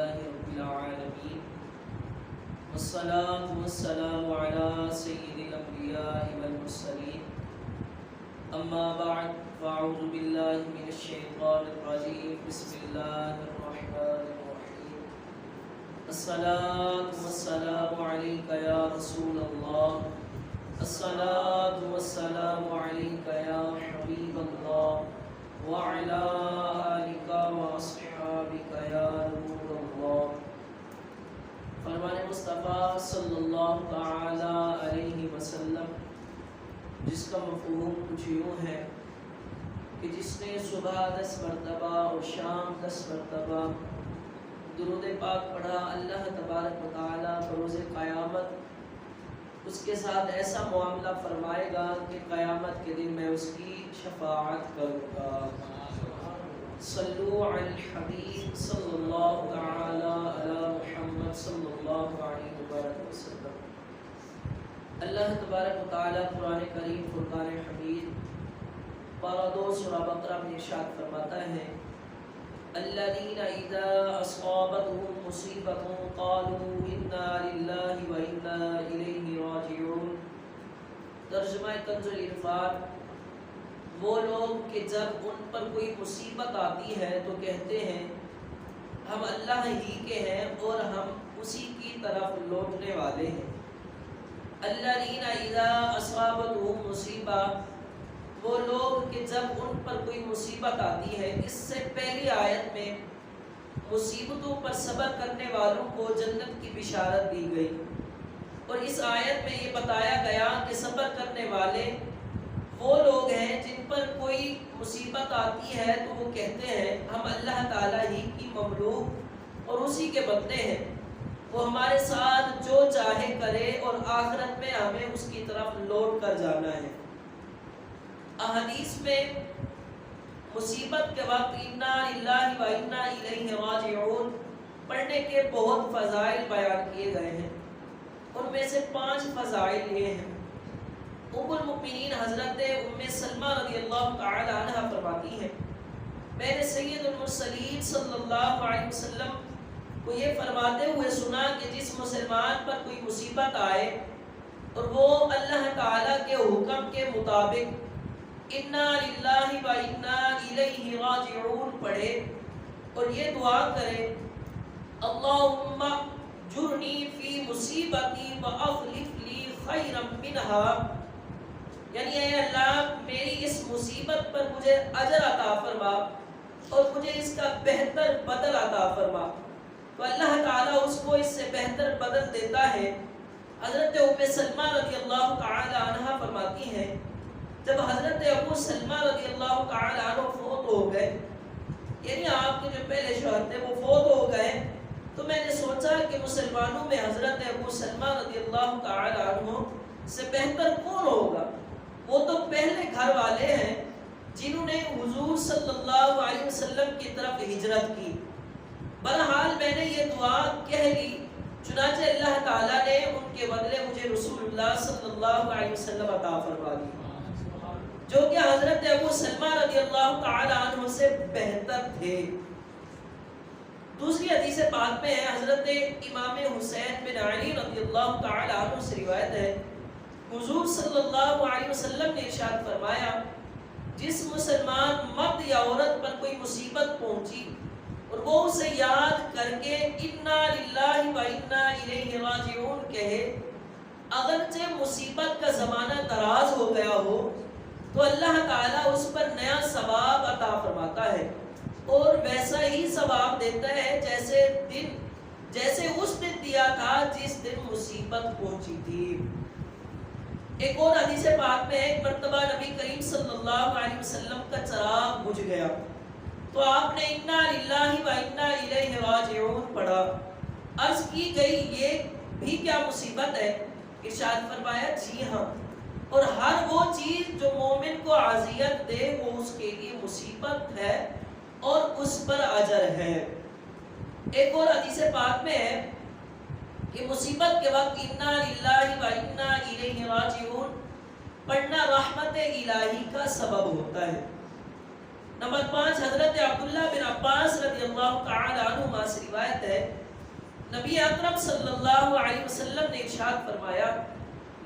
لله رب العالمين والصلاة والسلام على سيد الأنبياء والمرسلين أما بعد فأعوذ بالله من الشيطان الرجيم بسم الله الرحمن الرحيم الصلاة والسلام عليك يا رسول الله الصلاة والسلام عليك يا حبيب الله وعلى آلك وأصحابك يا نور الله. فرمان مصطفیٰ صلی اللہ تعالی علیہ وسلم جس کا مفہوم کچھ یوں ہے کہ جس نے صبح 10 مرتبہ اور شام 10 مرتبہ درود پاک پڑھا، اللہ تبارک و تعالی بروز قیامت اس کے ساتھ ایسا معاملہ فرمائے گا کہ قیامت کے دن میں اس کی شفاعت کروں گا. صلو علی الحبیب صلی اللہ تعالی علی محمد صلی اللہ علیہ وسلم. اللہ تبارک و تعالی قرآن کریم فرقان حمید پارہ 2 سورہ بقرہ میں ارشاد فرماتا ہے الذین اذا اصابتهم مصیبۃ قالوا انا للہ وانا الیہ راجعون. ترجمہ کنز العرفان: وہ لوگ کہ جب ان پر کوئی مصیبت آتی ہے تو کہتے ہیں ہم اللہ ہی کے ہیں اور ہم اسی کی طرف لوٹنے والے ہیں. الذین اذا اصابتهم مصیبہ، وہ لوگ کہ جب ان پر کوئی مصیبت آتی ہے. اس سے پہلی آیت میں مصیبتوں پر صبر کرنے والوں کو جنت کی بشارت دی گئی، اور اس آیت میں یہ بتایا گیا کہ صبر کرنے والے وہ لوگ ہیں جن پر کوئی مصیبت آتی ہے تو وہ کہتے ہیں ہم اللہ تعالیٰ ہی کی مملوک اور اسی کے بندے ہیں، وہ ہمارے ساتھ جو چاہے کرے اور آخرت میں ہمیں اس کی طرف لوٹ کر جانا ہے. احادیث میں مصیبت کے وقت انا للہ و انا الیہ راجعون پڑھنے کے بہت فضائل بیان کیے گئے ہیں. ان میں سے 5 فضائل یہ ہیں. ام المؤمنین حضرت ام سلمہ رضی اللہ تعالی عنہ فرماتی ہیں میں نے سید المرسلین صلی اللہ علیہ وسلم کو یہ فرماتے ہوئے سنا کہ جس مسلمان پر کوئی مصیبت آئے اور وہ اللہ تعالی کے حکم کے مطابق انا للہ و انا الیہ راجعون پڑھے اور یہ دعا کرے اللہم جرنی فی مصیبتی واخلف لی خیرا منہا، یعنی اے اللہ میری اس مصیبت پر مجھے اجر عطا فرما اور مجھے اس کا بہتر بدل عطا فرما، تو اللہ تعالیٰ اس کو اس سے بہتر بدل دیتا ہے. حضرت ام سلمہ رضی اللہ تعالی عنہ فرماتی ہیں جب حضرت ابو سلمہ رضی اللہ تعالی عنہ فوت ہو گئے، یعنی آپ کے جو پہلے شوہر تھے وہ فوت ہو گئے، تو میں نے سوچا کہ مسلمانوں میں حضرت ابو سلمہ رضی اللہ تعالی عنہ سے بہتر کون ہوگا؟ وہ تو پہلے گھر والے ہیں جنہوں نے حضور صلی اللہ علیہ وسلم کی طرف ہجرت کی. بہرحال میں نے یہ دعا کہہ لی، چنانچہ اللہ تعالیٰ نے ان کے بدلے مجھے رسول اللہ صلی اللہ علیہ وسلم عطا فرما دی، جو کہ حضرت ابو سلمہ رضی اللہ تعالی عنہ سے بہتر تھے. دوسری حدیث پاک میں ہے حضرت امام حسین بن علی رضی اللہ تعالی عنہ سے روایت ہے حضور صلی اللہ علیہ وسلم نے ارشاد فرمایا جس مسلمان مرد یا عورت پر کوئی مصیبت پہنچی اور وہ اسے یاد کر کے انا للہ و انا الیہ راجعون کہے، اگرچہ مصیبت کا زمانہ دراز ہو گیا ہو تو اللہ تعالیٰ اس پر نیا ثواب عطا فرماتا ہے اور ویسا ہی ثواب دیتا ہے جیسے اس دن دیا تھا جس دن مصیبت پہنچی تھی. ایک اور حدیث پاک میں ایک مرتبہ نبی کریم صلی اللہ علیہ وسلم کا چراغ بجھ گیا تو آپ نے انا للہ و انا الیہ راجعون پڑھا. عرض کی گئی یہ بھی کیا مصیبت ہے؟ ارشاد فرمایا جی ہاں، اور ہر وہ چیز جو مومن کو عافیت دے وہ اس کے لیے مصیبت ہے اور اس پر اجر ہے. ایک اور حدیث پاک میں ہے کہ مصیبت کے وقت انا للہ و انا الیہ راجعون پڑھنا رحمت الہی کا سبب ہوتا ہے. نمبر 5 حضرت عبداللہ بن عباس رضی اللہ تعالی عنہما سے روایت ہے نبی اکرم صلی اللہ علیہ وسلم نے ارشاد فرمایا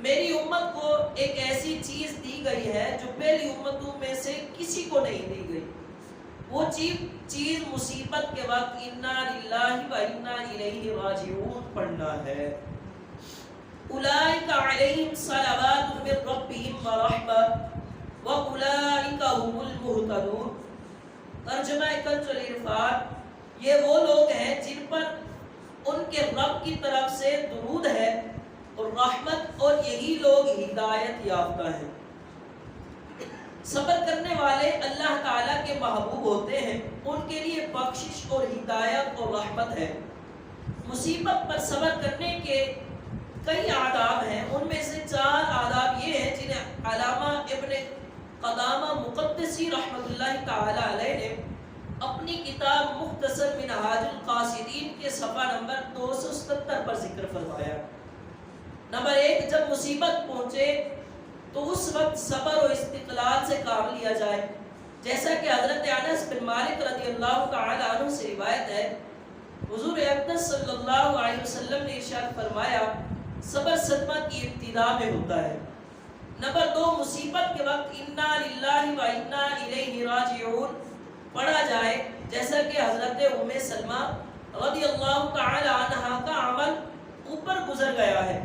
میری امت کو ایک ایسی چیز دی گئی ہے جو پہلی امتوں میں سے کسی کو نہیں دی گئی. وہ چیز مصیبت کے وقت انا للہ و انا الیہ راجعون پڑھنا ہے. اولئک علیہم صلوات من ربہم ورحمۃ واولئک هم المہتدون. ترجمہ کنز العرفان، یہ وہ لوگ ہیں جن پر ان کے رب کی طرف سے درود ہے اور رحمت، اور یہی لوگ ہدایت یافتہ ہیں. صبر کرنے والے اللہ تعالیٰ کے محبوب ہوتے ہیں، ان کے لیے بخشش اور ہدایت اور رحمت ہے. مصیبت پر صبر کرنے کے کئی آداب ہیں. ان میں سے 4 آداب یہ ہیں جنہیں علامہ ابن قدامہ مقدسی رحمۃ اللہ تعالی علیہ نے اپنی کتاب مختصر منہاج القاصدین کے صفحہ نمبر 277 پر ذکر فرمایا. نمبر 1، جب مصیبت پہنچے تو اس وقت صبر و استقلال سے کام لیا جائے. جیسا کہ حضرت انس بن مالک رضی اللہ تعالی عنہ سے روایت ہے، حضور اقدس صلی اللہ علیہ وسلم نے ارشاد فرمایا صبر صدمہ کی ابتدا میں ہوتا ہے. نمبر 2، مصیبت کے وقت انا للہ و انا الیہ راجعون پڑھا جائے، جیسا کہ حضرت ام سلمہ رضی اللہ تعالی عنہا کا عمل اوپر گزر گیا ہے.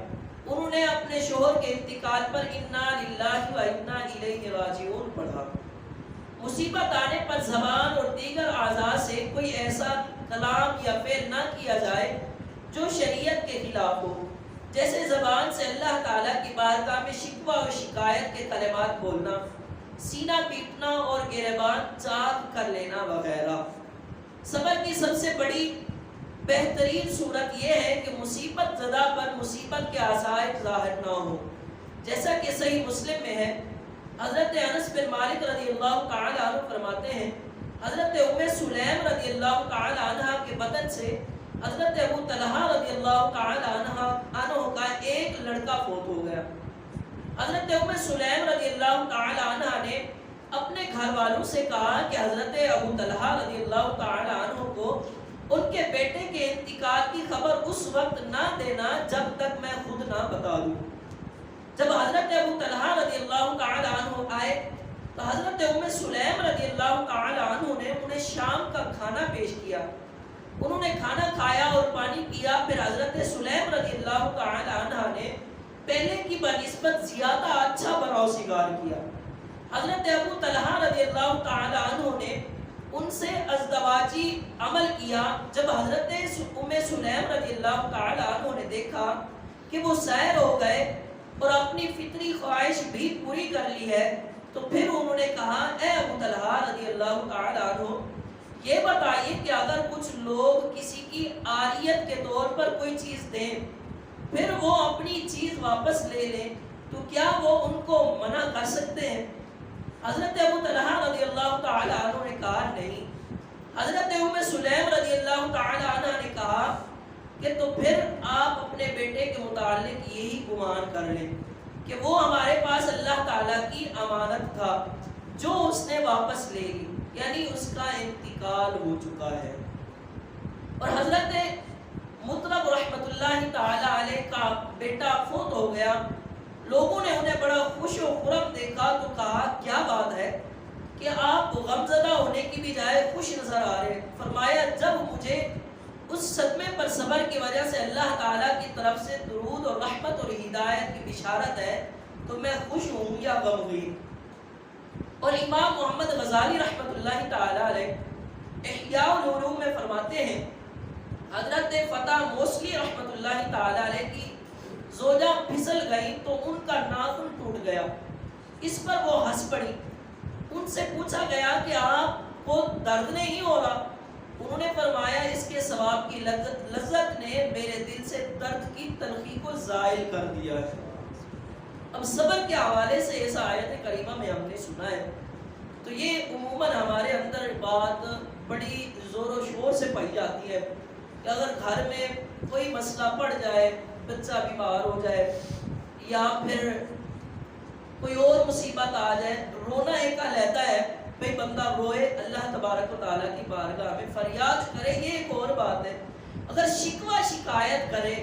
انہوں نے اپنے شوہر کے انتقال پر انا للہ و انا الیہ راجعون پڑھا. مصیبت آنے پر زبان اور دیگر اعضاء سے کوئی ایسا کلام یا فعل نہ کیا جائے جو شریعت کے خلاف ہو، جیسے زبان سے اللہ تعالیٰ کی بارگاہ میں شکوہ و شکایت کے کلمات بولنا، سینہ پیٹنا اور گریبان چاک کر لینا وغیرہ. صبر کی سب سے بڑی بہترین صورت یہ ہے کہ مصیبت زدہ پر مصیبت کے آثار ظاہر نہ ہو. جیسا کہ صحیح مسلم میں ہے، حضرت انس بن مالک رضی اللہ تعالی عنہ فرماتے ہیں حضرت ام سلیم رضی اللہ تعالی عنہ کے بدن سے حضرت ابو طلحہ رضی اللہ تعالی عنہ کا ایک لڑکا فوت ہو گیا. حضرت ام سلیم رضی اللہ تعالی عنہ نے اپنے گھر والوں سے کہا کہ حضرت ابو طلحہ رضی اللہ تعالی عنہ کو ان کے بیٹے کے انتقال کی خبر اس وقت نہ دینا جب تک میں خود نہ بتا دوں. جب حضرت ابو طلحہ رضی اللہ تعالی عنہ آئے تو حضرت ام سلیم رضی اللہ تعالی عنہ نے انہیں شام کا کھانا پیش کیا. انہوں نے کھانا کھایا اور پانی پیا. پھر حضرت سلیم رضی اللہ تعالی عنہ نے پہلے کی بنسبت زیادہ اچھا بناؤ سگار کیا. حضرت ابو طلحہ رضی اللہ تعالی عنہ نے ان سے ازدواجی عمل کیا. جب حضرت ام سلیم رضی اللہ تعالی عنہ نے دیکھا کہ وہ سیر ہو گئے اور اپنی فطری خواہش بھی پوری کر لی ہے تو پھر انہوں نے کہا اے ابو طلحہ رضی اللہ تعالی عنہ، یہ بتائیے کہ اگر کچھ لوگ کسی کی عاریت کے طور پر کوئی چیز دیں پھر وہ اپنی چیز واپس لے لیں تو کیا وہ ان کو منع کر سکتے ہیں؟ حضرت ابو طلحہ رضی اللہ تعالی عنہ نے کہا نہیں. حضرت ام سلیم رضی اللہ تعالی عنہ نے کہا کہ تو پھر آپ اپنے بیٹے کے متعلق یہی گمان کر لیں کہ وہ ہمارے پاس اللہ تعالیٰ کی امانت تھا جو اس نے واپس لے لی، یعنی اس کا انتقال ہو چکا ہے. اور حضرت مطرب رحمت اللہ تعالی علیہ کا بیٹا فوت ہو گیا. لوگوں نے انہیں بڑا خوش و خرم دیکھا تو کہا کیا بات ہے کہ آپ غمزدہ ہونے کی بجائے خوش نظر آ رہے. فرمایا جب مجھے اس صدمے پر صبر کی وجہ سے اللہ تعالیٰ کی طرف سے درود اور رحمت اور ہدایت کی بشارت ہے تو میں خوش ہوں یا غمگین. اور امام محمد غزالی رحمت اللہ تعالی علیہ احیاء العلوم میں فرماتے ہیں حضرت فتح موصلی رحمت اللہ تعالی علیہ کی زوجہ پھسل گئی تو ان کا ناخن ٹوٹ گیا. اس پر وہ ہنس پڑی. ان سے پوچھا گیا کہ آپ کو درد نہیں ہو رہا؟ انہوں نے فرمایا اس کے ثواب کی لذت نے میرے دل سے درد کی تلخی کو زائل کر دیا ہے. اب صبر کے حوالے سے اس آیت کریمہ میں ہم نے سنا ہے تو یہ عموماً ہمارے اندر بات بڑی زور و شور سے پائی جاتی ہے کہ اگر گھر میں کوئی مسئلہ پڑ جائے، بچہ بیمار ہو جائے یا پھر کوئی اور مصیبت آ جائے، رونا ایک علیحدہ ہے، بھئی بندہ روئے اللہ تبارک و تعالیٰ کی بارگاہ میں فریاد کرے، یہ ایک اور بات ہے. اگر شکوہ شکایت کرے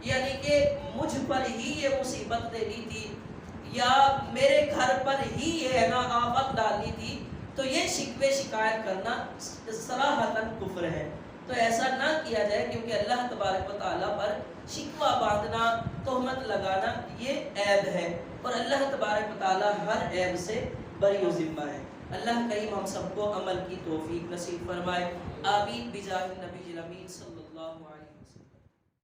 یعنی کہ مجھ پر ہی یہ مصیبت دینی تھی یا میرے گھر پر ہی یہ ہے نا آفت ڈالنی تھی، تو یہ شکوے شکایت کرنا صراحتاً کفر ہے. تو ایسا نہ کیا جائے، کیونکہ اللہ تبارک و تعالیٰ پر شکوہ باندھنا، تہمت لگانا یہ عیب ہے، اور اللہ تبارک و تعالیٰ ہر عیب سے بری و ذمہ ہے. اللہ کریم ہم سب کو عمل کی توفیق نصیب فرمائے. آمین بجاہ النبی الامین صلی اللہ